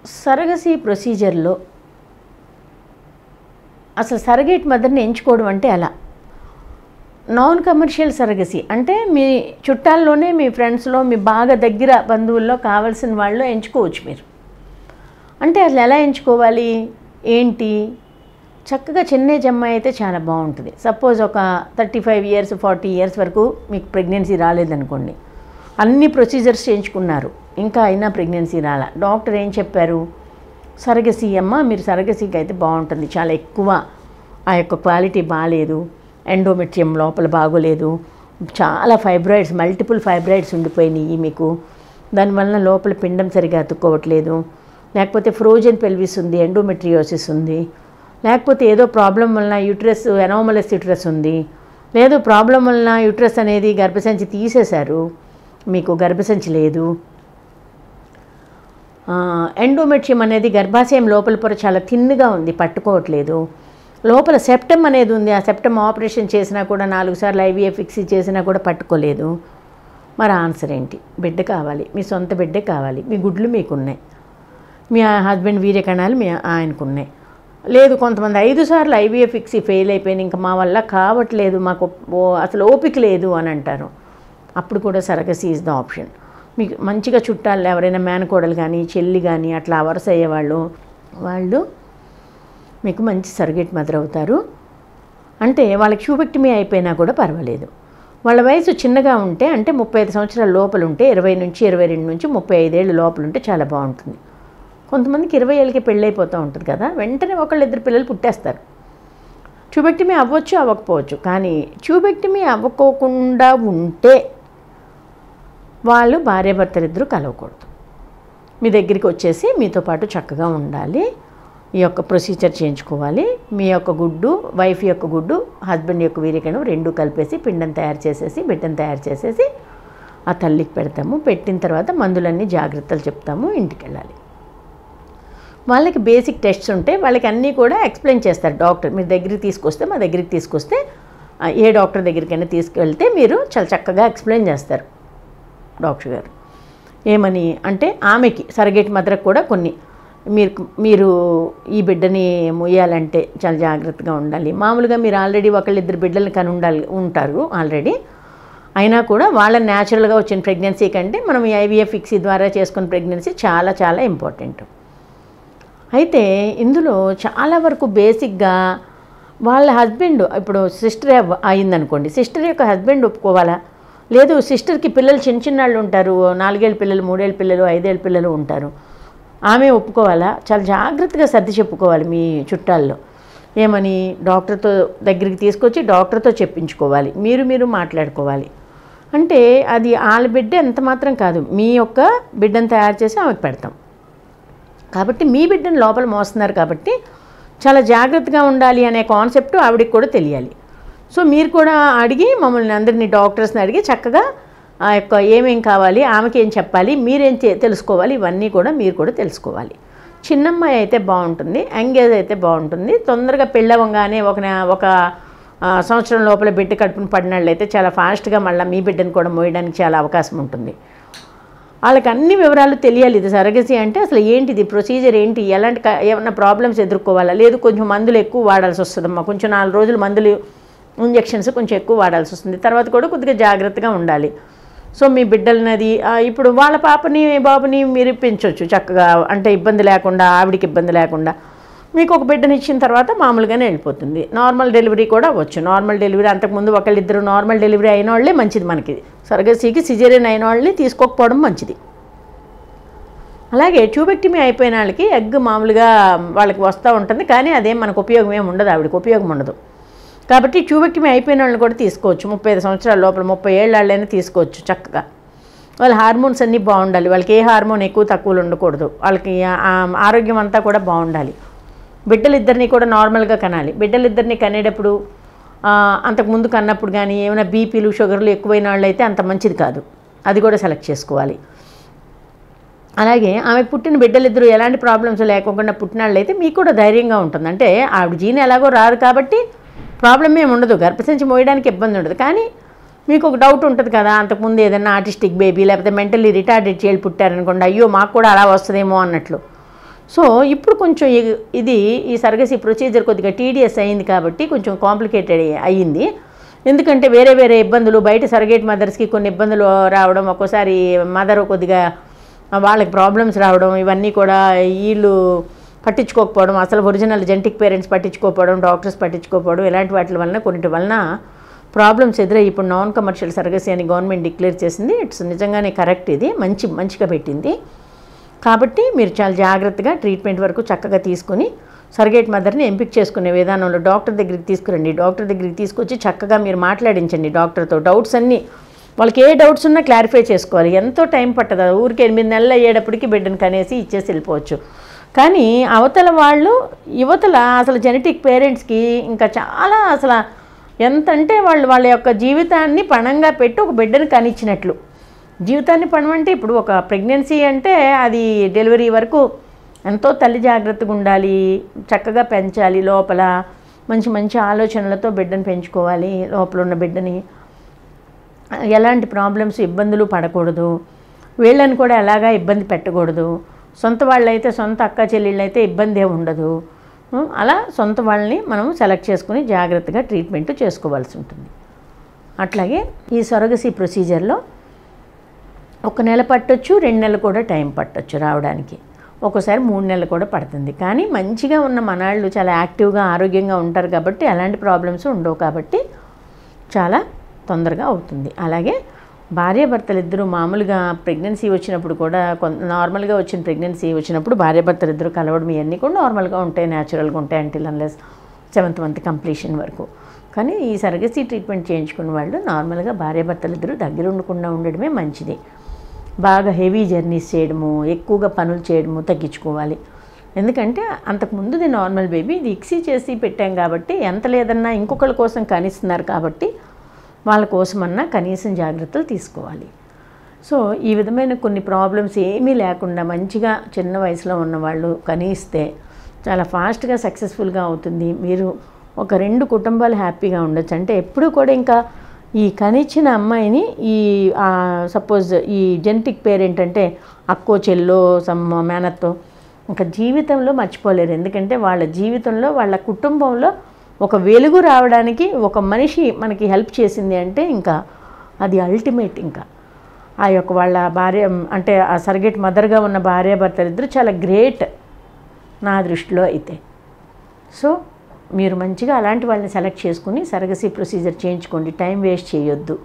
Surrogacy ప్రొసీజర్లో అసలు surrogate మదర్ని ఎంచుకోవడం అంటే ఎలా? నాన్ కమర్షియల్ సరగసీ అంటే మీ చుట్టాల్లోనే, మీ ఫ్రెండ్స్లో, మీ బాగా దగ్గర బంధువుల్లో కావాల్సిన వాళ్ళు ఎంచుకోవచ్చు మీరు. అంటే అసలు ఎలా ఎంచుకోవాలి ఏంటి? చక్కగా చిన్న ఏజ్ అమ్మాయి అయితే చాలా బాగుంటుంది. సపోజ్ ఒక 35 years 40 years వరకు మీకు ప్రెగ్నెన్సీ రాలేదనుకోండి, అన్ని ప్రొసీజర్స్ చేయించుకున్నారు, ఇంకా అయినా ప్రెగ్నెన్సీ రాలా, డాక్టర్ ఏం చెప్పారు? సరగసీ అమ్మ, మీరు సరగసీకి అయితే బాగుంటుంది, చాలా ఎక్కువ ఆ యొక్క క్వాలిటీ బాగాలేదు, ఎండోమెట్రియం లోపల బాగోలేదు, చాలా ఫైబ్రాయిడ్స్, మల్టిపుల్ ఫైబ్రాయిడ్స్ ఉండిపోయినాయి మీకు, దానివల్ల లోపల పిండం సరిగా అతుక్కోవట్లేదు, లేకపోతే ఫ్రోజన్ పెల్విస్ ఉంది, ఎండోమెట్రియోసిస్ ఉంది, లేకపోతే ఏదో ప్రాబ్లం వలన యూట్రస్ ఎనామలస్ యూట్రస్ ఉంది, లేదు ప్రాబ్లం వలన యూట్రస్ అనేది గర్భసంచి తీసేశారు, మీకు గర్భసంచి లేదు, ఎండోమెట్రియం అనేది గర్భాశయం లోపల పొర చాలా థిన్గా ఉంది, పట్టుకోవట్లేదు, లోపల సెప్టమ్ అనేది ఉంది, ఆ సెప్టమ్ ఆపరేషన్ చేసినా కూడా 4 సార్లు IVF ఫిక్స్ చేసినా కూడా పట్టుకోలేదు. మరి ఆన్సర్ ఏంటి? బిడ్డ కావాలి, మీ సొంత బిడ్డే కావాలి, మీ గుడ్లు మీకున్నాయి, మీ హస్బెండ్ వీర్యకణాలు మీ ఆయనకున్నాయి. లేదు కొంతమంది 5 సార్లు IVF ఫిక్స్ ఫెయిల్ అయిపోయింది, ఇంకా మా వల్ల కావట్లేదు, మాకు అసలు ఓపిక లేదు అని అంటారు. అప్పుడు కూడా సరగసీ ఈజ్ ద ఆప్షన్. మీకు మంచిగా చుట్టాలు ఎవరైనా మేనకోడలు కానీ చెల్లి కానీ అట్లా వరుస అయ్యేవాళ్ళు వాళ్ళు మీకు మంచి సర్గేట్ మదర్ అవుతారు. అంటే వాళ్ళకి ట్యూబెక్టమీ అయిపోయినా కూడా పర్వాలేదు. వాళ్ళ వయసు చిన్నగా ఉంటే, అంటే 35 సంవత్సరాల లోపల ఉంటే, 20 నుంచి 22 నుంచి 35 ఏళ్ళు లోపల ఉంటే చాలా బాగుంటుంది. కొంతమందికి 20 ఏళ్ళకి పెళ్ళైపోతూ ఉంటుంది కదా, వెంటనే 1-2 పిల్లలు పుట్టేస్తారు. ట్యూబెక్టమీ అవ్వచ్చు అవ్వకపోవచ్చు, కానీ ట్యూబెక్టమీ అవ్వకోకుండా ఉంటే వాళ్ళు భార్యాభర్తలిద్దరూ కలవకూడదు, మీ దగ్గరికి వచ్చేసి మీతో పాటు చక్కగా ఉండాలి, ఈ యొక్క ప్రొసీజర్ చేయించుకోవాలి. మీ యొక్క గుడ్డు, వైఫ్ యొక్క గుడ్డు, హస్బెండ్ యొక్క వీర్యకణం రెండూ కలిపేసి పిండం తయారు చేసేసి, బిడ్డను తయారు చేసేసి ఆ తల్లికి పెడతాము. పెట్టిన తర్వాత మందులన్నీ జాగ్రత్తలు చెప్తాము, ఇంటికి వెళ్ళాలి. వాళ్ళకి బేసిక్ టెస్ట్స్ ఉంటే వాళ్ళకి అన్నీ కూడా ఎక్స్ప్లెయిన్ చేస్తారు డాక్టర్. మీరు దగ్గరికి తీసుకొస్తే, మా దగ్గరికి తీసుకొస్తే, ఏ డాక్టర్ దగ్గరికైనా తీసుకెళ్తే మీరు చాలా చక్కగా ఎక్స్ప్లెయిన్ చేస్తారు డాక్టర్ గారు. ఏమని అంటే, ఆమెకి సరగేట్ మదర్కి కూడా కొన్ని మీరు ఈ బిడ్డని మొయ్యాలంటే చాలా జాగ్రత్తగా ఉండాలి. మామూలుగా మీరు ఆల్రెడీ 1-2 బిడ్డలు ఉంటారు ఆల్రెడీ, అయినా కూడా వాళ్ళ న్యాచురల్గా వచ్చిన ప్రెగ్నెన్సీ కంటే మనం ఈ IVF ఫిక్స్ ద్వారా చేసుకున్న ప్రెగ్నెన్సీ చాలా చాలా ఇంపార్టెంట్. అయితే ఇందులో చాలా వరకు బేసిక్గా వాళ్ళ హస్బెండ్, ఇప్పుడు సిస్టర్ అయిందనుకోండి, సిస్టర్ యొక్క హస్బెండ్ ఒప్పుకోవాలా? లేదు సిస్టర్కి పిల్లలు చిన్న వాళ్ళు ఉంటారు, 4 ఏళ్ళ పిల్లలు, 3 ఏళ్ళ పిల్లలు, 5 ఏళ్ళ పిల్లలు ఉంటారు, ఆమె ఒప్పుకోవాలా? చాలా జాగ్రత్తగా సర్ది చెప్పుకోవాలి మీ చుట్టాల్లో. ఏమని? డాక్టర్తో దగ్గరికి తీసుకొచ్చి డాక్టర్తో చెప్పించుకోవాలి, మీరు మాట్లాడుకోవాలి. అంటే అది వాళ్ళ బిడ్డ ఎంత మాత్రం కాదు, మీ యొక్క బిడ్డను తయారు చేసి ఆమెకు పెడతాం కాబట్టి, మీ బిడ్డను లోపల మోస్తున్నారు కాబట్టి చాలా జాగ్రత్తగా ఉండాలి అనే కాన్సెప్ట్ ఆవిడకి కూడా తెలియాలి. సో మీరు కూడా అడిగి, మమ్మల్ని అందరినీ డాక్టర్స్ని అడిగి చక్కగా ఆ యొక్క ఏమేం కావాలి, ఆమెకి ఏం చెప్పాలి, మీరేం తెలుసుకోవాలి, ఇవన్నీ కూడా మీరు కూడా తెలుసుకోవాలి. చిన్నమ్మాయి అయితే బాగుంటుంది, యంగేజ్ అయితే బాగుంటుంది. తొందరగా పెళ్ళవంగానే ఒక సంవత్సరం లోపల బిడ్డ కడుపున పడినట్లయితే చాలా ఫాస్ట్గా మళ్ళీ మీ బిడ్డను కూడా మోయడానికి చాలా అవకాశం ఉంటుంది. వాళ్ళకి అన్ని వివరాలు తెలియాలి. ఇది సరగసీ అంటే అసలు ఏంటిది, ప్రొసీజర్ ఏంటి, ఎలాంటి ఏమన్నా ప్రాబ్లమ్స్ ఎదుర్కోవాలా, లేదు కొంచెం మందులు ఎక్కువ వాడాల్సి వస్తుందమ్మా, కొంచెం 4 రోజులు మందులు ఇంజెక్షన్స్ కొంచెం ఎక్కువ వాడాల్సి వస్తుంది, తర్వాత కూడా కొద్దిగా జాగ్రత్తగా ఉండాలి. సో మీ బిడ్డలనది ఇప్పుడు వాళ్ళ పాపని బాబుని మీరు పెంచవచ్చు చక్కగా, అంటే ఇబ్బంది లేకుండా, ఆవిడికి ఇబ్బంది లేకుండా. మీకు ఒక బిడ్డని ఇచ్చిన తర్వాత మామూలుగానే వెళ్ళిపోతుంది. నార్మల్ డెలివరీ కూడా అవ్వచ్చు. నార్మల్ డెలివరీ అంతకుముందు 1-2 నార్మల్ డెలివరీ అయిన వాళ్ళే మంచిది మనకి. సరగసీకి సిజేరియన్ అయిన వాళ్ళని తీసుకోకపోవడం మంచిది. అలాగే ట్యూబెక్టమీ అయిపోయిన వాళ్ళకి ఎగ్ మామూలుగా వాళ్ళకి వస్తూ ఉంటుంది, కానీ అదేం మనకు ఉపయోగం ఏమి ఉండదు, ఆవిడకి ఉపయోగం ఉండదు. కాబట్టి ట్యూబెక్టమీ అయిపోయిన వాళ్ళని కూడా తీసుకోవచ్చు. 35 సంవత్సరాల లోపల 30 ఏళ్ళ వాళ్ళైనా తీసుకోవచ్చు చక్కగా. వాళ్ళ హార్మోన్స్ అన్నీ బాగుండాలి, వాళ్ళకి ఏ హార్మోన్ ఎక్కువ తక్కువలు ఉండకూడదు, వాళ్ళకి ఆరోగ్యం అంతా కూడా బాగుండాలి. బిడ్డలిద్దరినీ కూడా నార్మల్గా కనాలి. బిడ్డలిద్దరినీ కనేటప్పుడు అంతకుముందు కన్నప్పుడు కానీ ఏమైనా బీపీలు షుగర్లు ఎక్కువైన వాళ్ళు అయితే అంత మంచిది కాదు, అది కూడా సెలెక్ట్ చేసుకోవాలి. అలాగే ఆమె పుట్టిన బిడ్డలిద్దరూ ఎలాంటి ప్రాబ్లమ్స్ లేకుండా పుట్టిన వాళ్ళు అయితే మీకు కూడా ధైర్యంగా ఉంటుంది. అంటే ఆవిడ జీన్ ఎలాగో రాదు కాబట్టి ప్రాబ్లం ఏమి ఉండదు, గర్భసంచి మోయడానికి ఇబ్బంది ఉండదు. కానీ మీకు ఒక డౌట్ ఉంటుంది కదా, అంతకుముందు ఏదైనా ఆర్టిస్టిక్ బేబీ లేకపోతే మెంటల్లీ రిటార్డెడ్ చైల్డ్ పుట్టారనుకోండి, అయ్యో మాకు కూడా అలా వస్తుందేమో అన్నట్లు. సో ఇప్పుడు కొంచెం ఇది ఈ సర్గసీ ప్రొసీజర్ కొద్దిగా టీడీఎస్ అయింది కాబట్టి కొంచెం కాంప్లికేటెడ్ అయ్యింది. ఎందుకంటే వేరే వేరే ఇబ్బందులు, బయట సర్గేట్ మదర్స్కి కొన్ని ఇబ్బందులు రావడం, ఒక్కోసారి మదర్ కొద్దిగా వాళ్ళకి ప్రాబ్లమ్స్ రావడం, ఇవన్నీ కూడా వీళ్ళు పట్టించుకోకపోవడం, అసలు ఒరిజినల్ జెనెటిక్ పేరెంట్స్ పట్టించుకోకపోవడం, డాక్టర్స్ పట్టించుకోకపోవడం, ఇలాంటి వాటి వలన కొన్నిటి వలన ప్రాబ్లమ్స్ ఎదురై ఇప్పుడు నాన్ కమర్షియల్ సర్గసీ అని గవర్నమెంట్ డిక్లేర్ చేసింది. ఇట్స్ నిజంగానే కరెక్ట్, ఇది మంచిగా పెట్టింది. కాబట్టి మీరు చాలా జాగ్రత్తగా ట్రీట్మెంట్ వరకు చక్కగా తీసుకొని సర్గేట్ మదర్ని ఎంపిక చేసుకునే విధానంలో డాక్టర్ దగ్గరికి తీసుకురండి. డాక్టర్ దగ్గరికి తీసుకొచ్చి చక్కగా మీరు మాట్లాడించండి డాక్టర్తో. డౌట్స్ అన్నీ వాళ్ళకి ఏ డౌట్స్ ఉన్నా క్లారిఫై చేసుకోవాలి. ఎంతో టైం పట్టదు, ఊరికి 8 నెలలు అయ్యేటప్పటికి బిడ్డను కనేసి ఇచ్చేసి వెళ్ళిపోవచ్చు. కానీ అవతల వాళ్ళు యువతల అసలు జెనెటిక్ పేరెంట్స్కి ఇంకా చాలా అసలు ఎంత అంటే వాళ్ళ యొక్క జీవితాన్ని పణంగా పెట్టి ఒక బిడ్డను కనిచ్చినట్లు. జీవితాన్ని పణమంటే ఇప్పుడు ఒక ప్రెగ్నెన్సీ అంటే అది డెలివరీ వరకు ఎంతో తల్లి జాగ్రత్తగా ఉండాలి, చక్కగా పెంచాలి, లోపల మంచి ఆలోచనలతో బిడ్డను పెంచుకోవాలి. లోపల ఉన్న బిడ్డని ఎలాంటి ప్రాబ్లమ్స్ ఇబ్బందులు పడకూడదు, వీళ్ళని కూడా ఎలాగా ఇబ్బంది పెట్టకూడదు. సొంత వాళ్ళైతే, సొంత అక్క చెల్లెళ్ళు అయితే ఇబ్బంది ఉండదు. అలా సొంత వాళ్ళని మనం సెలెక్ట్ చేసుకుని జాగ్రత్తగా ట్రీట్మెంట్ చేసుకోవాల్సి ఉంటుంది. అట్లాగే ఈ సరగసీ ప్రొసీజర్లో 1 నెల పట్టొచ్చు, 2 నెలలు కూడా టైం పట్టొచ్చు రావడానికి, ఒక్కోసారి 3 నెలలు కూడా పడుతుంది. కానీ మంచిగా ఉన్న మనాళ్ళు చాలా యాక్టివ్గా ఆరోగ్యంగా ఉంటారు కాబట్టి ఎలాంటి ప్రాబ్లమ్స్ ఉండవు, కాబట్టి చాలా తొందరగా అవుతుంది. అలాగే భార్యాభర్తలు ఇద్దరు మామూలుగా ప్రెగ్నెన్సీ వచ్చినప్పుడు కూడా నార్మల్గా వచ్చిన ప్రెగ్నెన్సీ వచ్చినప్పుడు భార్యాభర్తలు ఇద్దరు కలవడం ఇవన్నీ కూడా నార్మల్గా ఉంటాయి, న్యాచురల్గా ఉంటాయి until unless 7th month completion వరకు. కానీ ఈ సర్గసీ ట్రీట్మెంట్ చేయించుకున్న వాళ్ళు నార్మల్గా భార్యాభర్తలు ఇద్దరు దగ్గర ఉండకుండా ఉండడమే మంచిది. బాగా హెవీ జర్నీస్ చేయడము, ఎక్కువగా పనులు చేయడము తగ్గించుకోవాలి. ఎందుకంటే అంతకుముందుది నార్మల్ బేబీ, ఇది ఇక్సీ చేసి పెట్టాం కాబట్టి ఎంత లేదన్నా ఇంకొకరి కోసం కనిస్తున్నారు కాబట్టి వాళ్ళ కోసమన్నా కనీసం జాగ్రత్తలు తీసుకోవాలి. సో ఈ విధమైన కొన్ని ప్రాబ్లమ్స్ ఏమీ లేకుండా మంచిగా చిన్న వయసులో ఉన్నవాళ్ళు కనిస్తే చాలా ఫాస్ట్గా సక్సెస్ఫుల్గా అవుతుంది. మీరు ఒక 2 కుటుంబాలు హ్యాపీగా ఉండొచ్చు. అంటే ఎప్పుడు కూడా ఇంకా ఈ కనిచ్చిన అమ్మాయిని ఈ సపోజ్ ఈ జెనెటిక్ పేరెంట్ అంటే అక్కో చెల్లో మేనత్తో ఇంకా జీవితంలో మర్చిపోలేరు. ఎందుకంటే వాళ్ళ జీవితంలో వాళ్ళ కుటుంబంలో ఒక వెలుగు రావడానికి ఒక మనిషి మనకి హెల్ప్ చేసింది అంటే ఇంకా అది అల్టిమేట్. ఇంకా ఆ యొక్క వాళ్ళ భార్య అంటే ఆ సర్గేట్ మదర్గా ఉన్న భార్యాభర్తలు ఇద్దరు చాలా గ్రేట్ నా దృష్టిలో అయితే. సో మీరు మంచిగా అలాంటి వాళ్ళని సెలెక్ట్ చేసుకుని సర్గసీ ప్రొసీజర్ చేయించుకోండి, టైం వేస్ట్ చేయొద్దు.